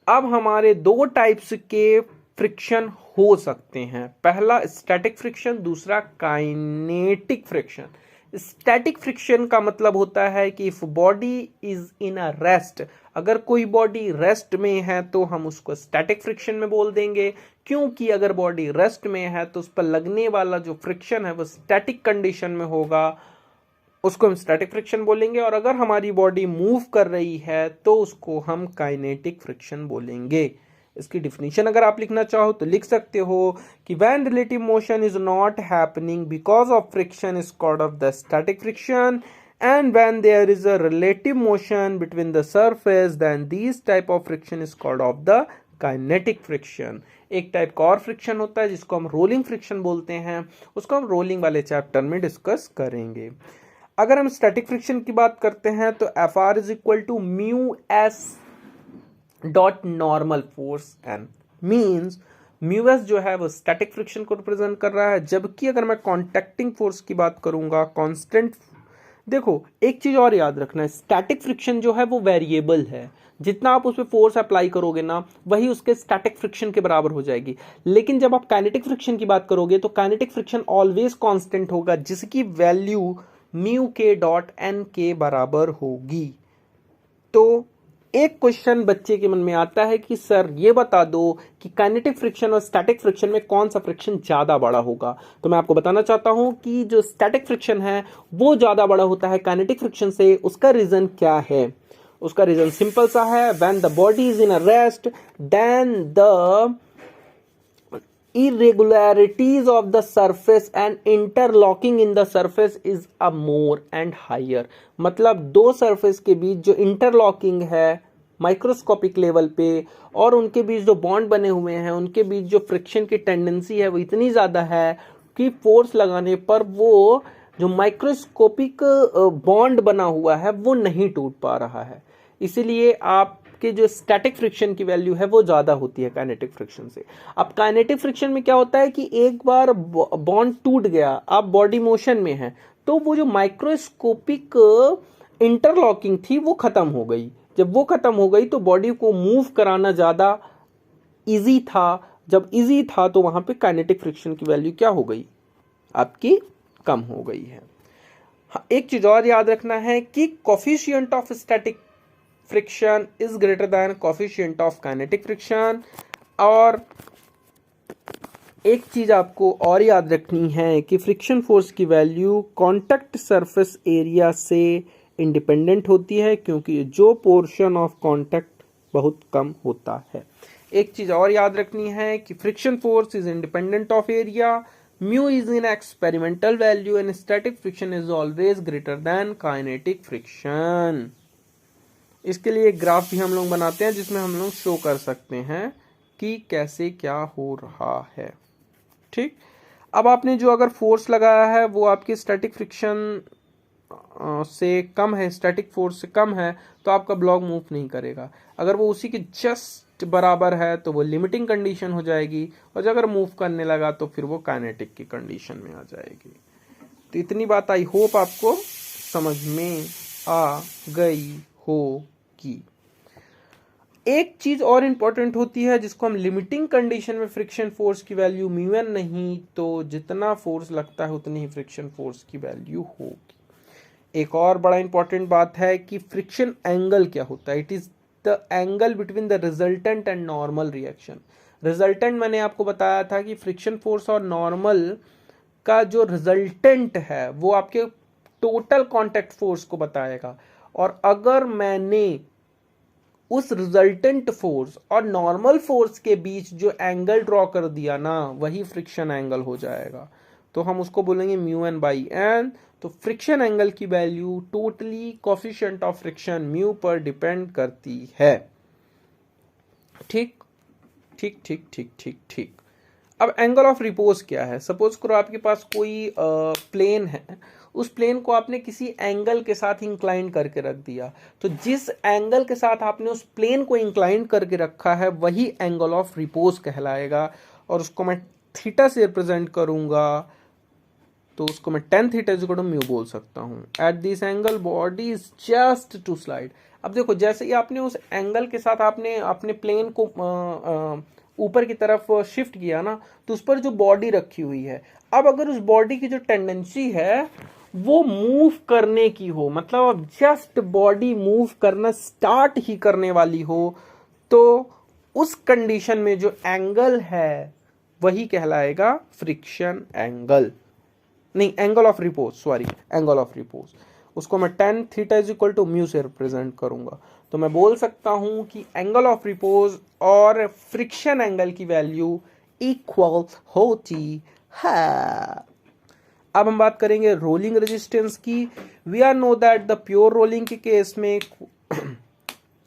अब हमारे दो टाइप्स के फ्रिक्शन हो सकते हैं, पहला स्टैटिक फ्रिक्शन, दूसरा काइनेटिक फ्रिक्शन। स्टैटिक फ्रिक्शन का मतलब होता है कि if body is in a rest, अगर कोई बॉडी रेस्ट में है तो हम उसको स्टैटिक फ्रिक्शन में बोल देंगे, क्योंकि अगर बॉडी रेस्ट में है तो उस पर लगने वाला जो फ्रिक्शन है वो स्टैटिक कंडीशन में होगा, उसको हम स्टैटिक फ्रिक्शन बोलेंगे। और अगर हमारी बॉडी मूव कर रही है तो उसको हम काइनेटिक फ्रिक्शन बोलेंगे। इसकी डिफिनीशन अगर आप लिखना चाहो तो लिख सकते हो कि when relative motion is not happening because of friction is called of the static friction, and when there is a relative motion between the surface then these type of friction is called of the kinetic friction। एक type का और friction होता है जिसको हम rolling friction बोलते हैं, उसको हम रोलिंग वाले चैप्टर में डिस्कस करेंगे। अगर हम स्टैटिक फ्रिक्शन की बात करते हैं तो Fr is equal to mu s dot normal force n. Means mu s जो है वो स्टैटिक फ्रिक्शन को रिप्रेजेंट कर रहा है, जबकि अगर मैं कॉन्टैक्टिंग फोर्स की बात करूंगा, कांस्टेंट देखो एक चीज और याद रखना है, स्टैटिक फ्रिक्शन जो है वो वेरिएबल है, जितना आप उस पर फोर्स अप्लाई करोगे ना वही उसके स्टैटिक फ्रिक्शन के बराबर हो जाएगी। लेकिन जब आप काइनेटिक फ्रिक्शन की बात करोगे तो काइनेटिक फ्रिक्शन ऑलवेज कांस्टेंट होगा, जिसकी वैल्यू म्यू के डॉट एन के बराबर होगी। तो एक क्वेश्चन बच्चे के मन में आता है कि सर ये बता दो कि काइनेटिक फ्रिक्शन और स्टैटिक फ्रिक्शन में कौन सा फ्रिक्शन ज्यादा बड़ा होगा। तो मैं आपको बताना चाहता हूं कि जो स्टैटिक फ्रिक्शन है वो ज्यादा बड़ा होता है काइनेटिक फ्रिक्शन से। उसका रीजन क्या है? उसका रीजन सिंपल सा है, when the body is in a rest then the irregularities of the surface and interlocking in the surface is a more and higher। मतलब दो सरफेस के बीच जो इंटरलॉकिंग है माइक्रोस्कोपिक लेवल पे और उनके बीच जो बॉन्ड बने हुए हैं उनके बीच जो फ्रिक्शन की टेंडेंसी है वो इतनी ज्यादा है कि फोर्स लगाने पर वो जो माइक्रोस्कोपिक बॉन्ड बना हुआ है वो नहीं टूट पा रहा है। इसीलिए आपके जो स्टैटिक फ्रिक्शन की वैल्यू है वो ज्यादा होती है काइनेटिक फ्रिक्शन से। अब काइनेटिक फ्रिक्शन में क्या होता है कि एक बार बॉन्ड टूट गया, आप बॉडी मोशन में है, तो वो जो माइक्रोस्कोपिक इंटरलॉकिंग थी वो खत्म हो गई। जब वो खत्म हो गई तो बॉडी को मूव कराना ज्यादा इजी था। जब इजी था तो वहां पे काइनेटिक फ्रिक्शन की वैल्यू क्या हो गई? आपकी कम हो गई है। एक चीज और याद रखना है कि coefficient of static friction is greater than coefficient of kinetic friction. और एक चीज आपको और याद रखनी है कि फ्रिक्शन फोर्स की वैल्यू कांटेक्ट सरफेस एरिया से इंडिपेंडेंट होती है, क्योंकि जो पोर्शन ऑफ कांटेक्ट बहुत कम होता है। एक चीज और याद रखनी है कि friction force is independent of area, mu is in experimental value and static friction is always greater than kinetic friction. इसके लिए एक ग्राफ भी हम लोग बनाते हैं जिसमें हम लोग शो कर सकते हैं कि कैसे क्या हो रहा है। ठीक, अब आपने जो अगर फोर्स लगाया है वो आपके स्टैटिक फ्रिक्शन से कम है, स्टैटिक फोर्स से कम है, तो आपका ब्लॉक मूव नहीं करेगा। अगर वो उसी के जस्ट बराबर है तो वो लिमिटिंग कंडीशन हो जाएगी, और अगर मूव करने लगा तो फिर वो काइनेटिक की कंडीशन में आ जाएगी। तो इतनी बात आई होप आपको समझ में आ गई होगी। एक चीज और इंपॉर्टेंट होती है जिसको हम लिमिटिंग कंडीशन में फ्रिक्शन फोर्स की वैल्यू म्यू एन नहीं, तो जितना फोर्स लगता है उतनी ही फ्रिक्शन फोर्स की वैल्यू होगी। एक और बड़ा इंपॉर्टेंट बात है कि फ्रिक्शन एंगल क्या होता है। It is the angle between the resultant and normal reaction. Resultant मैंने आपको बताया था कि फ्रिक्शन फोर्स और नॉर्मल का जो रिजल्टेंट है वो आपके टोटल कांटेक्ट फोर्स को बताएगा, और अगर मैंने उस रिजल्टेंट फोर्स और नॉर्मल फोर्स के बीच जो एंगल ड्रॉ कर दिया ना वही फ्रिक्शन एंगल हो जाएगा, तो हम उसको बोलेंगे म्यू एन बाई एन। तो फ्रिक्शन एंगल की value totally coefficient of friction mu पर डिपेंड करती है। ठीक ठीक ठीक ठीक ठीक ठीक। अब एंगल ऑफ रिपोज क्या है? सपोज करो आपके पास कोई प्लेन है, उस प्लेन को आपने किसी एंगल के साथ इंक्लाइन करके रख दिया, तो जिस एंगल के साथ आपने उस प्लेन को इंक्लाइन करके रखा है वही एंगल ऑफ रिपोज कहलाएगा, और उसको मैं थीटा से रिप्रेजेंट करूंगा, तो उसको मैं tan theta is equal to mu बोल सकता हूं। At this angle body is just to slide. अब देखो जैसे ही आपने उस एंगल के साथ आपने अपने प्लेन को ऊपर की तरफ शिफ्ट किया ना, तो उस पर जो बॉडी रखी हुई है, अब अगर उस बॉडी की जो टेंडेंसी है वो मूव करने की हो, मतलब अब जस्ट बॉडी मूव करना स्टार्ट ही करने वाली हो, तो उस कंडीशन में जो एंगल है वही कहलाएगा फ्रिक्शन एंगल, नहीं angle of repose, sorry angle of repose. उसको मैं tan theta is equal to mu से रिप्रेजेंट करूंगा, तो मैं बोल सकता हूं कि एंगल ऑफ रिपोज और फ्रिक्शन एंगल की वैल्यू इक्वल होती है। अब हम बात करेंगे रोलिंग रेजिस्टेंस की। We are know that the pure rolling के केस में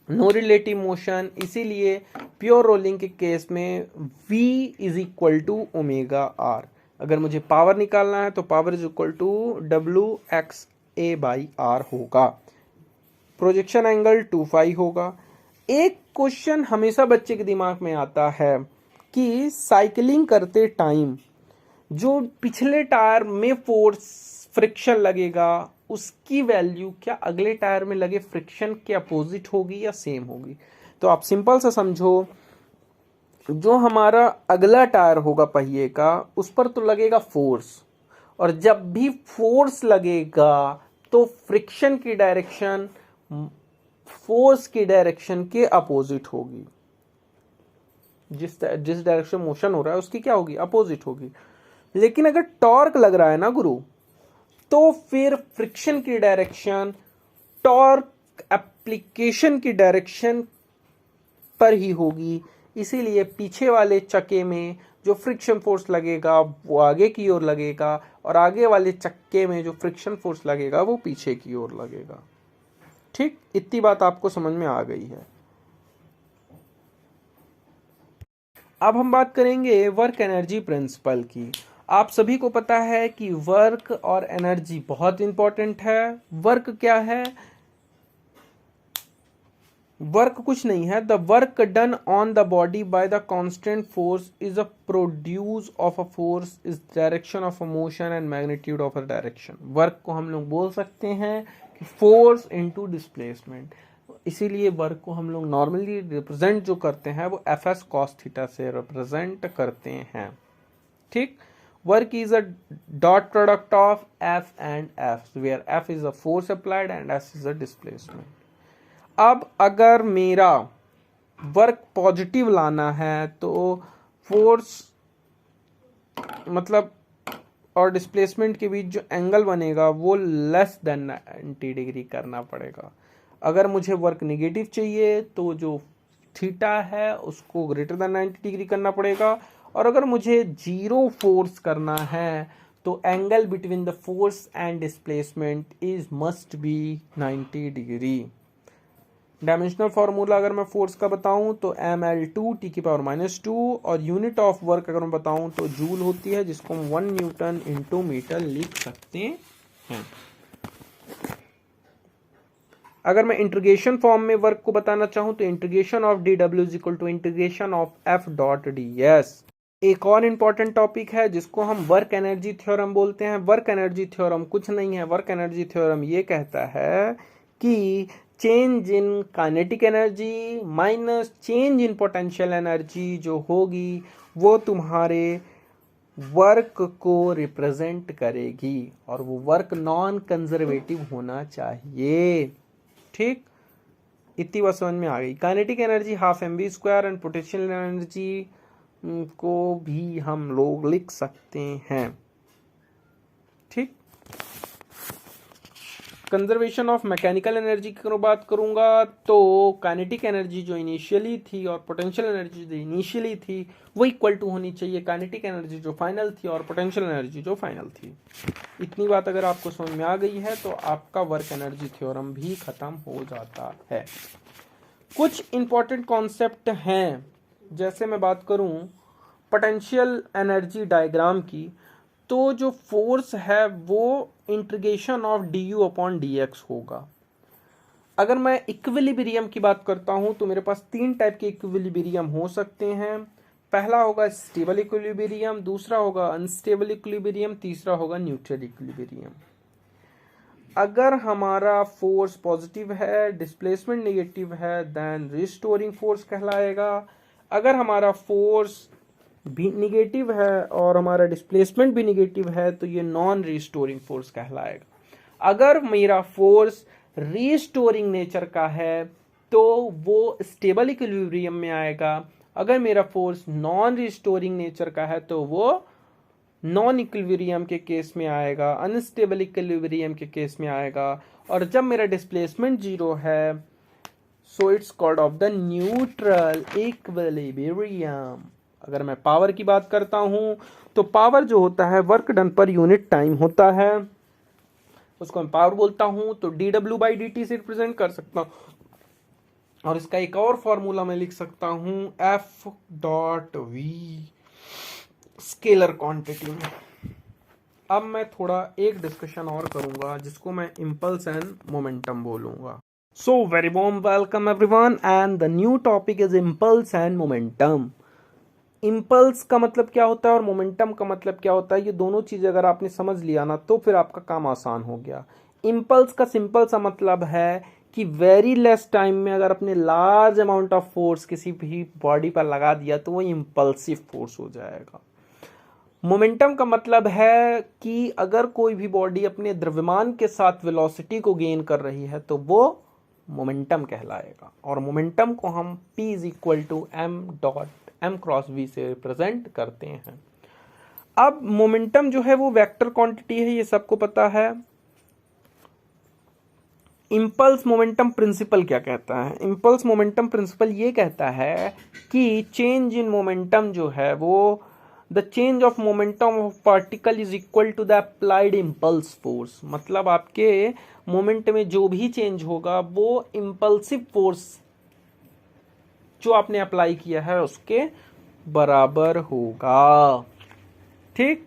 नो रिलेटिव मोशन, इसीलिए प्योर रोलिंग के केस में V is equal to omega r. अगर मुझे पावर निकालना है तो power is equal to WXA by r होगा। प्रोजेक्शन एंगल 2 होगा। एक क्वेश्चन हमेशा बच्चे के दिमाग में आता है कि साइकिलिंग करते टाइम जो पिछले टायर में फोर्स फ्रिक्शन लगेगा उसकी वैल्यू क्या अगले टायर में लगे फ्रिक्शन के अपोजिट होगी या सेम होगी। तो आप सिंपल सा समझो, जो हमारा अगला टायर होगा पहिए का, उस पर तो लगेगा फोर्स, और जब भी फोर्स लगेगा तो फ्रिक्शन की डायरेक्शन फोर्स की डायरेक्शन के अपोजिट होगी। जिस डायरेक्शन मोशन हो रहा है उसकी क्या होगी, अपोजिट होगी। लेकिन अगर टॉर्क लग रहा है ना गुरु, तो फिर फ्रिक्शन की डायरेक्शन टॉर्क एप्लीकेशन की डायरेक्शन पर ही होगी। इसीलिए पीछे वाले चक्के में जो फ्रिक्शन फोर्स लगेगा वो आगे की ओर लगेगा, और आगे वाले चक्के में जो फ्रिक्शन फोर्स लगेगा वो पीछे की ओर लगेगा। ठीक, इतनी बात आपको समझ में आ गई है। अब हम बात करेंगे वर्क एनर्जी प्रिंसिपल की। आप सभी को पता है कि वर्क और एनर्जी बहुत इंपॉर्टेंट है। वर्क क्या है? वर्क कुछ नहीं है, the work done on the body by the constant force is a produce of a force is direction of a motion and magnitude of a direction. Work को हम लोग बोल सकते हैं कि फोर्स इनटू डिस्प्लेसमेंट। इसीलिए वर्क को हम लोग नॉर्मली रिप्रेजेंट जो करते हैं वो एफ एस कॉस थीटा से रिप्रेजेंट करते हैं। ठीक, work is a dot product of F and F, where f is a force applied and s is a displacement. अब अगर मेरा वर्क पॉजिटिव लाना है तो फोर्स मतलब और डिस्प्लेसमेंट के बीच जो एंगल बनेगा वो लेस देन 90 डिग्री करना पड़ेगा। अगर मुझे वर्क नेगेटिव चाहिए तो जो थीटा है उसको ग्रेटर देन 90 डिग्री करना पड़ेगा, और अगर मुझे जीरो फोर्स करना है तो angle between the force and displacement is must be 90 degree. Dimensional formula अगर मैं फोर्स का बताऊं तो ml2 T⁻⁻², और यूनिट ऑफ वर्क अगर मैं बताऊं तो जूल होती है, जिसको हम 1 न्यूटन इंटू मीटर लिख सकते हैं। अगर मैं इंटीग्रेशन फॉर्म में वर्क को बताना चाहूं तो integration of dw is equal to integration of f dot ds। एक और इंपॉर्टेंट टॉपिक है जिसको हम वर्क एनर्जी थ्योरम बोलते हैं। वर्क एनर्जी थ्योरम कुछ नहीं है, वर्क एनर्जी थ्योरम ये कहता है कि change in kinetic energy minus change in potential energy जो होगी वो तुम्हारे वर्क को रिप्रेजेंट करेगी, और वो वर्क नॉन कंजर्वेटिव होना चाहिए। ठीक, इतनी बात समझ में आ गई। Kinetic energy half mv² and potential energy को भी हम लोग लिख सकते हैं। ठीक, कंजर्वेशन ऑफ मैकेनिकल एनर्जी की बात करूंगा तो काइनेटिक एनर्जी जो इनिशियली थी और पोटेंशियल एनर्जी जो इनिशियली थी वो इक्वल टू होनी चाहिए काइनेटिक एनर्जी जो फाइनल थी और पोटेंशियल एनर्जी जो फाइनल थी। इतनी बात अगर आपको समझ में आ गई है तो आपका वर्क एनर्जी थ्योरम भी खत्म हो जाता है। कुछ इंपॉर्टेंट कॉन्सेप्ट हैं, जैसे मैं बात करूं पोटेंशियल एनर्जी डायग्राम की, तो जो फोर्स है वो integration of du upon dx होगा। अगर मैं इक्विलिब्रियम की बात करता हूं तो मेरे पास 3 टाइप के इक्विलिब्रियम हो सकते हैं। पहला होगा स्टेबल इक्विलिब्रियम, दूसरा होगा अनस्टेबल इक्विलिब्रियम, तीसरा होगा न्यूट्रल इक्विलिब्रियम। अगर हमारा फोर्स पॉजिटिव है, डिस्प्लेसमेंट नेगेटिव है, देन रिस्टोरिंग फोर्स कहलाएगा। अगर हमारा फोर्स भी निगेटिव है और हमारा डिस्प्लेसमेंट भी निगेटिव है तो ये नॉन रिस्टोरिंग फोर्स कहलाएगा। अगर मेरा फोर्स रिस्टोरिंग नेचर का है तो वो स्टेबल इक्विलिब्रियम में आएगा। अगर मेरा फोर्स नॉन रिस्टोरिंग नेचर का है तो वो नॉन इक्विलिब्रियम के केस में आएगा, अनस्टेबल इक्विलिब्रियम के केस में आएगा। और जब मेरा डिस्प्लेसमेंट जीरो है so it's called of the neutral equilibrium. अगर मैं पावर की बात करता हूं तो पावर जो होता है work done per unit time होता है, उसको मैं पावर बोलता हूं तो dw/dt से रिप्रेजेंट कर सकता हूं, और इसका एक और फॉर्मूला मैं लिख सकता हूं F.V स्केलर क्वांटिटी में। अब मैं थोड़ा एक डिस्कशन और करूंगा जिसको मैं इम्पल्स एंड मोमेंटम बोलूंगा। So very warm welcome everyone and the new topic is impulse and momentum. Impulse का मतलब क्या होता है और मोमेंटम का मतलब क्या होता है, ये दोनों चीज़ अगर आपने समझ लिया ना तो फिर आपका काम आसान हो गया। इम्पल्स का सिंपल सा मतलब है कि वेरी लेस टाइम में अगर अपने लार्ज अमाउंट ऑफ फोर्स किसी भी बॉडी पर लगा दिया तो वो इम्पल्सिव फोर्स हो जाएगा। मोमेंटम का मतलब है कि अगर कोई भी बॉडी अपने द्रव्यमान के साथ वेलोसिटी को गेन कर रही है तो वो मोमेंटम कहलाएगा। और मोमेंटम को हम P is equal to m cross v से रिप्रेजेंट करते हैं। अब मोमेंटम जो है वो वेक्टर क्वांटिटी है, ये सबको पता है। इंपल्स मोमेंटम प्रिंसिपल क्या कहता है? इंपल्स मोमेंटम प्रिंसिपल ये कहता है कि चेंज इन मोमेंटम जो है वो the change of momentum of particle is equal to the applied impulse force. मतलब आपके मोमेंट में जो भी चेंज होगा वो इम्पल्सिव फोर्स जो आपने अप्लाई किया है उसके बराबर होगा। ठीक।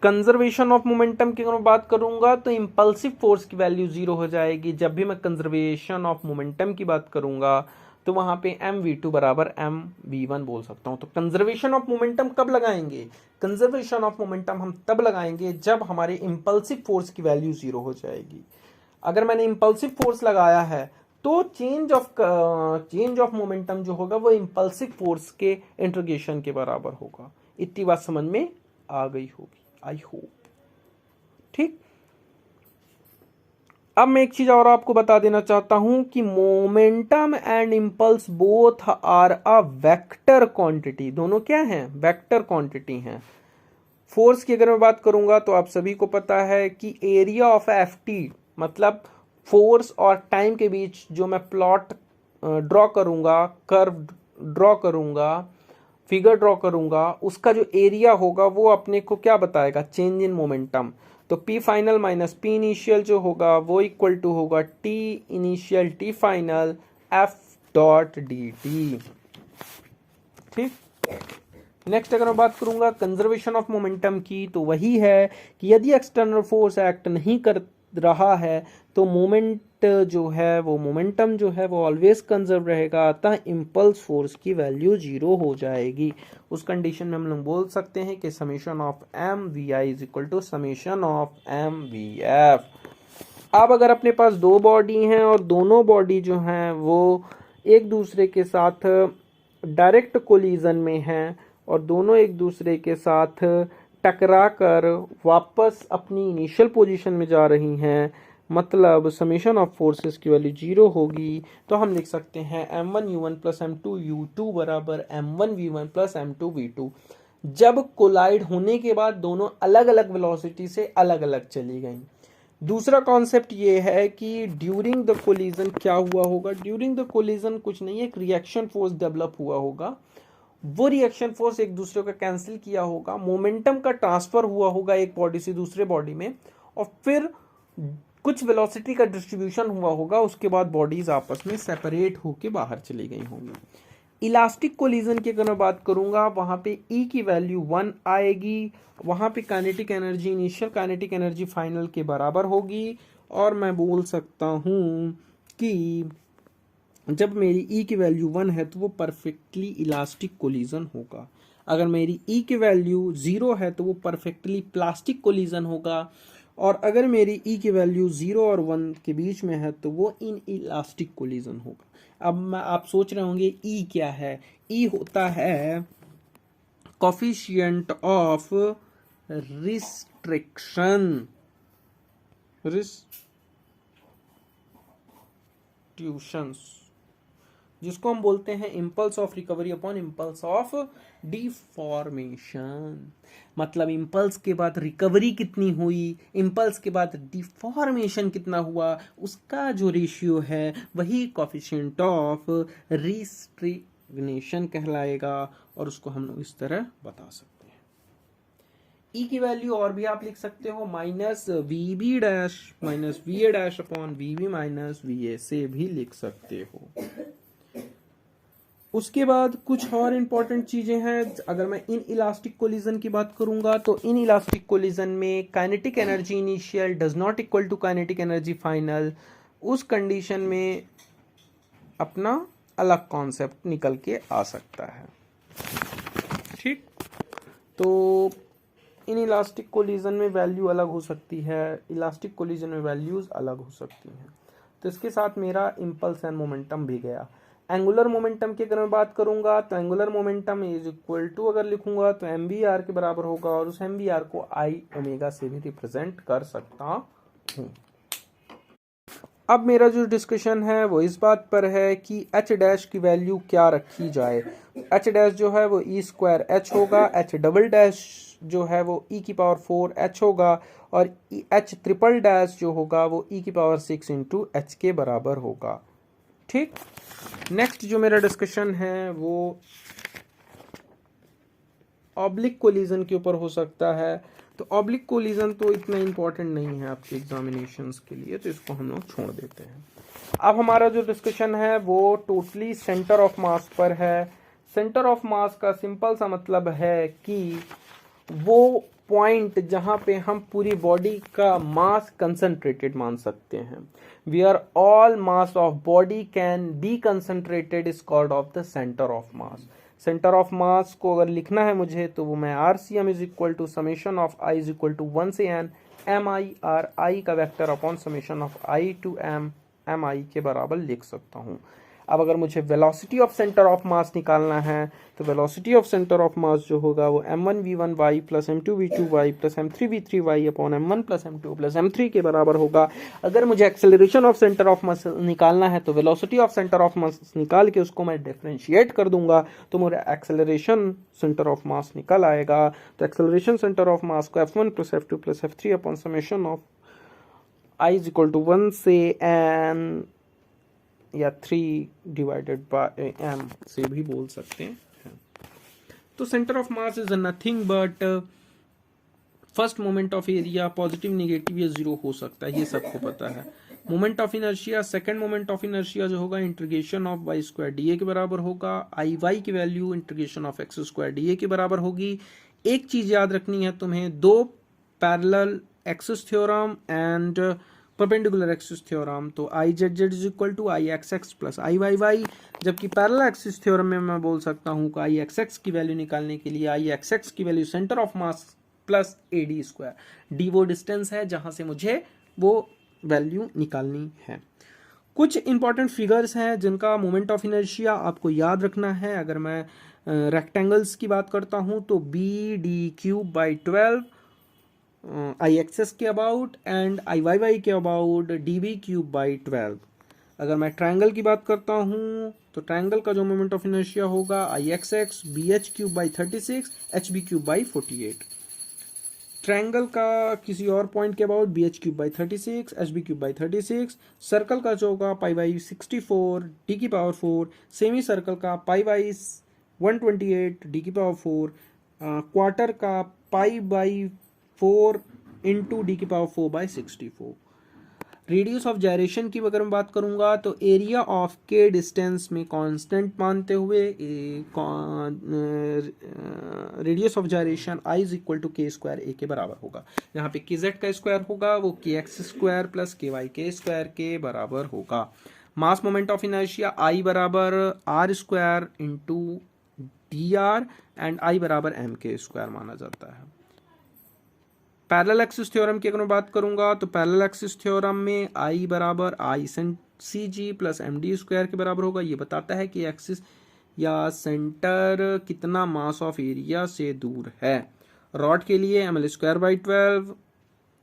कंजर्वेशन ऑफ मोमेंटम की अगर मैं बात करूंगा तो इंपल्सिव फोर्स की वैल्यू 0 हो जाएगी। जब भी मैं कंजर्वेशन ऑफ मोमेंटम की बात करूंगा तो वहां पे mv2 बराबर mv1 बोल सकता हूं। तो कंजर्वेशन ऑफ मोमेंटम कब लगाएंगे? कंजर्वेशन ऑफ मोमेंटम हम तब लगाएंगे जब हमारे इंपल्सिव फोर्स की वैल्यू 0 हो जाएगी। अगर मैंने इंपल्सिव फोर्स लगाया है तो चेंज ऑफ मोमेंटम जो होगा वो इंपल्सिव फोर्स के इंटीग्रेशन के बराबर होगा। इतनी बात समझ में आ गई होगी, आई होप। ठीक। अब मैं एक चीज और आपको बता देना चाहता हूं कि momentum and impulse both are a vector quantity. दोनों क्या हैं? वेक्टर क्वांटिटी हैं। फोर्स की अगर मैं बात करूंगा तो आप सभी को पता है कि एरिया ऑफ ft मतलब फोर्स और टाइम के बीच जो मैं प्लॉट ड्रॉ करूंगा, कर्व ड्रॉ करूंगा, फिगर ड्रॉ करूंगा, उसका जो एरिया होगा वो अपने को क्या बताएगा? Change in momentum. तो P final minus P initial जो होगा वो इक्वल टू होगा T initial T final F dot dt। ठीक। नेक्स्ट अगर मैं बात करूंगा कंजर्वेशन ऑफ मोमेंटम की तो वही है कि यदि एक्सटर्नल फोर्स एक्ट नहीं कर रहा है तो मोमेंटम जो है वो ऑलवेज कंजर्व रहेगा, अतः इंपल्स फोर्स की वैल्यू 0 हो जाएगी। उस कंडीशन में हम लोग बोल सकते हैं कि summation of m v i is equal to summation of m v f. अब अगर अपने पास दो बॉडी हैं और दोनों बॉडी जो हैं वो एक दूसरे के साथ डायरेक्ट कोलिजन में हैं और दोनों एक दूसरे के साथ टकरा कर वापस अपनी इनिशियल पोजीशन में जा रही हैं, मतलब समेशन ऑफ फोर्सेस की वैल्यू 0 होगी। तो हम लिख सकते हैं m1u1 प्लस m2u2 बराबर m1v1 प्लस m2v2। जब कोलाइड होने के बाद दोनों अलग अलग वेलोसिटी से अलग अलग चली गई। दूसरा कॉन्सेप्ट ये है कि ड्यूरिंग द कोलिजन क्या हुआ होगा? ड्यूरिंग द कोलिजन कुछ नहीं, एक रिएक्शन फोर्स डेवलप हुआ होगा। वो रिएक्शन फोर्स एक दूसरे को कैंसिल किया होगा, मोमेंटम का ट्रांसफर हुआ होगा एक बॉडी से दूसरे बॉडी में, और फिर कुछ वेलोसिटी का डिस्ट्रीब्यूशन हुआ होगा। उसके बाद बॉडीज आपस में सेपरेट होके बाहर चली गई होंगी। इलास्टिक कोलिजन की अगर मैं बात करूंगा वहां पे E की वैल्यू 1 आएगी, वहां पे kinetic energy initial kinetic energy final के बराबर होगी। और मैं बोल सकता हूं कि जब मेरी E की वैल्यू 1 है तो वो परफेक्टली इलास्टिक कोलिजन होगा। अगर मेरी E की वैल्यू 0 है तो वो परफेक्टली प्लास्टिक कोलिजन होगा। और अगर मेरी E की वैल्यू 0 और 1 के बीच में है तो वो इन इलास्टिक कोलिजन होगा। अब आप सोच रहे होंगे E क्या है? E होता है कोफिशिएंट ऑफ रिस्ट्रिक्शन, जिसको हम बोलते हैं impulse of recovery upon impulse of deformation. मतलब इम्पल्स के बाद रिकवरी कितनी हुई, इम्पल्स के बाद डिफॉर्मेशन कितना हुआ, उसका जो रेशियो है वही कोफिशिएंट ऑफ रिस्ट्रिग्नेशन कहलाएगा। और उसको हम लोग इस तरह बता सकते हैं। E की वैल्यू और भी आप लिख सकते हो minus v b dash minus v a dash upon v b minus v a से भी लिख सकते हो। उसके बाद कुछ और इंपॉर्टेंट चीजें हैं। अगर मैं इन इलास्टिक कोलिजन की बात करूंगा तो इन इलास्टिक कोलिजन में kinetic energy initial does not equal to kinetic energy final. उस कंडीशन में अपना अलग कॉन्सेप्ट निकल के आ सकता है। ठीक। तो इन इलास्टिक कोलिजन में वैल्यू अलग हो सकती है, इलास्टिक कोलिजन में वैल्यूज अलग हो सकती हैं। तो इसके साथ मेरा इम्पल्स एंड मोमेंटम भी गया। एंगुलर मोमेंटम की अगर मैं बात करूंगा तो angular momentum is equal to अगर लिखूंगा तो एम वी आर के बराबर होगा, और उस एम वी आर को आई ओमेगा से भी रिप्रेजेंट कर सकता हूं। अब मेरा जो डिस्कशन है वो इस बात पर है कि एच डैश की वैल्यू क्या रखी जाए। एच डैश जो है वो ई स्क्वायर एच होगा, एच डबल डैश जो है वो ई की पावर 4 एच होगा, और एच ट्रिपल डैश जो होगा वो ई की पावर 6 इंटू एच के बराबर होगा। ठीक, नेक्स्ट जो मेरा डिस्कशन है वो ऑब्लिक कोलिजन के ऊपर हो सकता है। तो ऑब्लिक कोलिजन तो इतना इंपॉर्टेंट नहीं है आपके एग्जामिनेशंस के लिए, तो इसको हम लोग छोड़ देते हैं। अब हमारा जो डिस्कशन है वो टोटली सेंटर ऑफ मास पर है। सेंटर ऑफ मास का सिंपल सा मतलब है कि वो पॉइंट जहां पे हम पूरी बॉडी का मास कंसंट्रेटेड मान सकते हैं। Where all mass of body can be concentrated is called of the centre of mass. Centre of mass को अगर लिखना है मुझे तो वो मैं R C M is equal to summation of I is equal to 1 से N M I R I का vector upon summation of I to M I के बराबर लिख सकता हूँ। अब अगर मुझे वेलोसिटी ऑफ सेंटर ऑफ मास निकालना है तो वेलोसिटी ऑफ सेंटर ऑफ मास जो होगा वो m1v1y plus m2v2y plus m3v3y upon m1 plus m2 plus m3 के बराबर होगा। अगर मुझे एक्सेलरेशन ऑफ सेंटर ऑफ मास निकालना है तो वेलोसिटी ऑफ सेंटर ऑफ मास निकाल के उसको मैं डिफरेंशिएट कर दूंगा तो मेरा एक्सेलरेशन सेंटर ऑफ मास निकल आएगा। तो एक्सेलरेशन सेंटर ऑफ मास को f1 plus f2 plus f3 upon summation of i is equal to 1 से n या 3 डिवाइडेड बाय m से भी बोल सकते हैं। तो center of mass is nothing but first moment of area, positive negative या जीरो हो सकता है, ये सबको पता है। Moment of inertia, second moment of inertia जो होगा integration of y square d A के बराबर होगा। आई वाई की value integration of x square d A के बराबर होगी। एक चीज याद रखनी है तुम्हें, दो parallel axis theorem and perpendicular axis theorem, तो I Z Z is equal to I X X plus I Y Y, जबकि पैरेलल एक्सिस थ्योरम में मैं बोल सकता हूँ कि आई एक्स एक्स की वैल्यू निकालने के लिए आई एक्स एक्स की value centre of mass plus A D square. D वो डिस्टेंस है जहां से मुझे वो वैल्यू निकालनी है। कुछ इंपॉर्टेंट फिगर्स हैं जिनका मोमेंट ऑफ इनर्शिया आपको याद रखना है। अगर मैं रेक्टेंगल्स की बात करता हूं तो B D cube by 12 I X के about and I Y Y के about D B cube by 12। अगर मैं ट्रायंगल की बात करता हूँ तो ट्रायंगल का जो मोमेंट ऑफ इनर्शिया होगा I X X B H cube by 36 H B cube by 48। Triangle का किसी और पॉइंट के about B H cube by 36 H B cube by 36। Circle का जो होगा पाई बाई 64 डी की पावर 4। सेमी सर्कल का पाई बाई 128 डी की पावर 4। क्वार्टर का पाई बाई 4 इंटू डी की power 4 by 64। Radius of gyration की अगर मैं बात करूंगा तो एरिया ऑफ के डिस्टेंस में कांस्टेंट मानते हुए radius of gyration I is equal to k square A के बराबर होगा। यहाँ पे के जेड का स्क्वायर होगा वो K x square plus K Y के स्क्वायर के बराबर होगा। Mass moment of inertia I बराबर R square into D R and I बराबर एम के स्क्वायर माना जाता है। पैरेलल एक्सिस थ्योरम की अगर मैं बात करूंगा तो पैरेलल एक्सिस थ्योरम में आई बराबर आई सी जी प्लस एम डी स्क्वायर के बराबर होगा। ये बताता है कि एक्सिस या सेंटर कितना मास ऑफ एरिया से दूर है। रॉड के लिए m l square by 12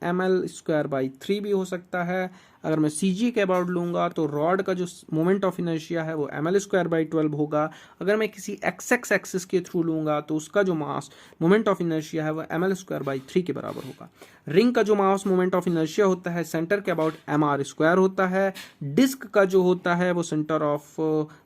m l square by 3 भी हो सकता है। अगर मैं सी जी के अबाउट लूंगा तो रॉड का जो मोमेंट ऑफ इनर्शिया है वो एम एल स्क्वायर बाई 12 होगा। अगर मैं किसी एक्स एक्स एक्सिस के थ्रू लूंगा तो उसका जो मास मोमेंट ऑफ इनर्शिया है वो एम एल स्क्वायर बाई 3 के बराबर होगा। रिंग का जो मास मोमेंट ऑफ इनर्शिया होता है सेंटर के अबाउट एम आर स्क्वायर होता है। डिस्क का जो होता है वो सेंटर ऑफ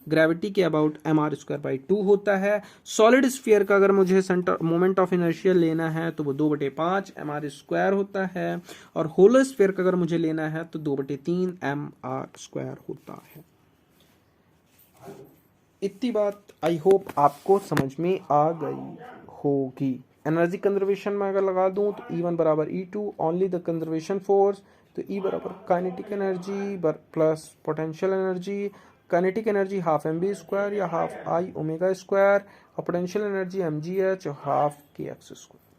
ग्रेविटी के about m r square by 2 होता है। सॉलिड स्फीयर का अगर मुझे सेंटर मोमेंट ऑफ इनर्शिया लेना है तो वो 2/5 एम आर स्क्वायर होता है, और होलो स्फीयर का अगर मुझे लेना है तो 2/3 एम आर स्क्वायर होता है। इतनी बात आई होप आपको समझ में आ गई होगी। एनर्जी कंजर्वेशन में अगर लगा दूं तो E1 बराबर E2 only the conservation force, तो E बराबर kinetic energy plus potential energy. Kinetic energy half m v square या हाफ आई ओमेगा स्क्वायर, और potential energy mgh half k x square.